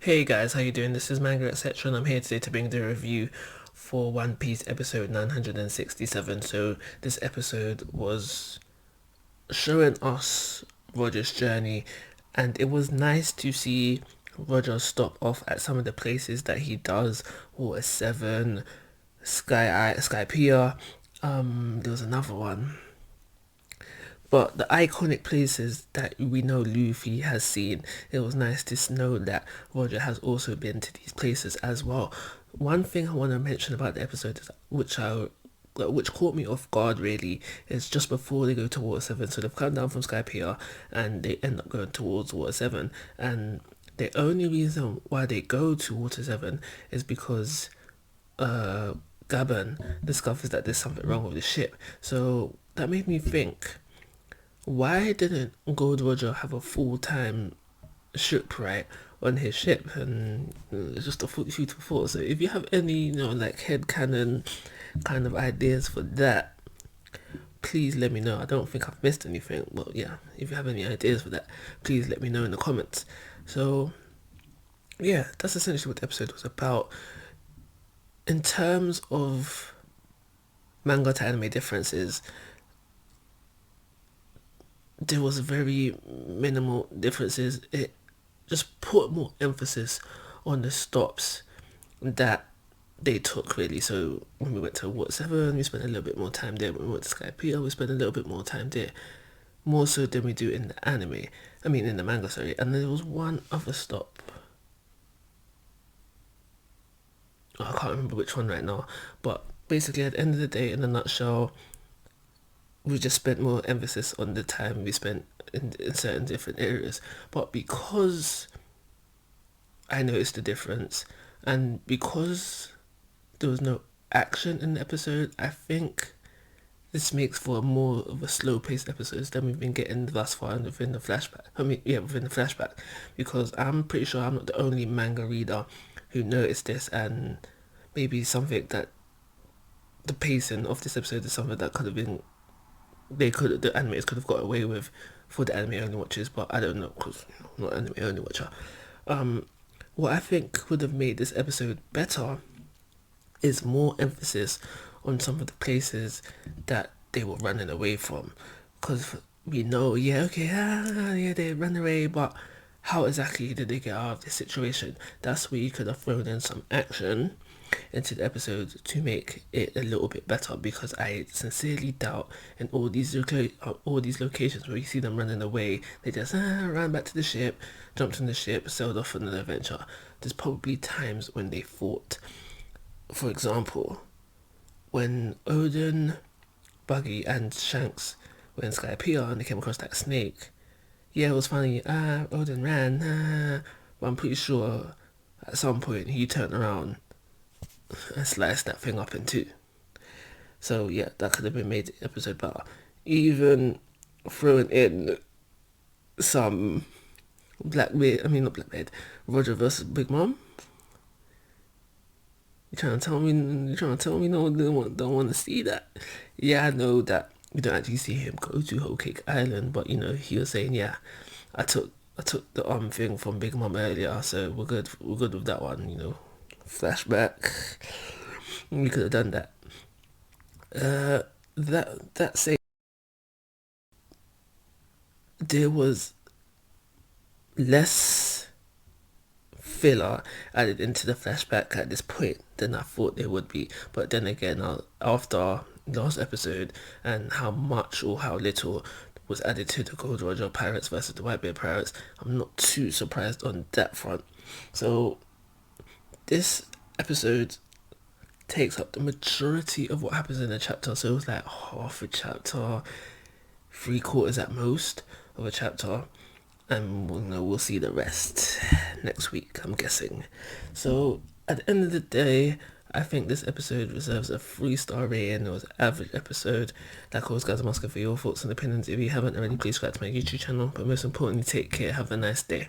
Hey guys, how you doing? This is Manga etc. and I'm here today to bring the review for One Piece episode 967. So this episode was showing us Roger's journey, and it was nice to see Roger stop off at some of the places that he does. Water 7, Sky Pier, there was another one. But the iconic places that we know Luffy has seen, it was nice to know that Roger has also been to these places as well. One thing I want to mention about the episode, which caught me off guard really, is just before they go to Water 7. So they've come down from Skypiea and they end up going towards Water 7. And the only reason why they go to Water 7 is because Gabon discovers that there's something wrong with the ship. So that made me think, why didn't Gold Roger have a full-time shipwright on his ship? And it's just a food for thought. So if you have any, like headcanon kind of ideas for that, please let me know. I don't think I've missed anything. Well, yeah, if you have any ideas for that, please let me know in the comments. So, yeah, that's essentially what the episode was about. In terms of manga to anime differences, there was very minimal differences. It just put more emphasis on the stops that they took really. So when we went to Water 7, we spent a little bit more time there. When we went to Skypiea, we spent a little bit more time there. More so than we do in the anime. I mean in the manga, sorry. And there was one other stop. Oh, I can't remember which one right now. But basically at the end of the day, in a nutshell, we just spent more emphasis on the time we spent in certain different areas. But because I noticed the difference, and because there was no action in the episode, I think this makes for a more of a slow-paced episodes than we've been getting thus far within the flashback. Within the flashback, because I'm pretty sure I'm not the only manga reader who noticed this, and maybe something that the pacing of this episode is something that could have been the animators could have got away with for the anime only watchers, but I don't know because I'm not an anime only watcher. What I think would have made this episode better is more emphasis on some of the places that they were running away from, because we know, yeah, they ran away, but how exactly did they get out of this situation? That's where you could have thrown in some action into the episode to make it a little bit better, because I sincerely doubt in all these locations where you see them running away, they just ran back to the ship, jumped on the ship, sailed off on an adventure. There's probably times when they fought. For example, when Odin, Buggy and Shanks were in Skypiea and they came across that snake, yeah, it was funny, Odin ran, but I'm pretty sure at some point he turned around and sliced that thing up in two. So yeah, that could have been made the episode better. Even throwing in some not Blackbeard, Roger versus Big Mom. You trying to tell me? You trying to tell me no? Don't want to see that? Yeah, I know that we don't actually see him go to Whole Cake Island, but he was saying, yeah, I took the thing from Big Mom earlier, so we're good. We're good with that one. Flashback. We could have done that. That say there was less filler added into the flashback at this point than I thought there would be. But then again, after last episode and how much or how little was added to the Gold Roger Pirates versus the Whitebeard Pirates, I'm not too surprised on that front. So this episode takes up the majority of what happens in the chapter. So it was like half a chapter, 3/4 at most of a chapter, and we'll see the rest next week, I'm guessing. So at the end of the day, I think this episode deserves a 3-star rating. It was an average episode. Like always, guys, I'm asking for your thoughts and opinions. If you haven't already, please subscribe to my YouTube channel. But most importantly, take care. Have a nice day.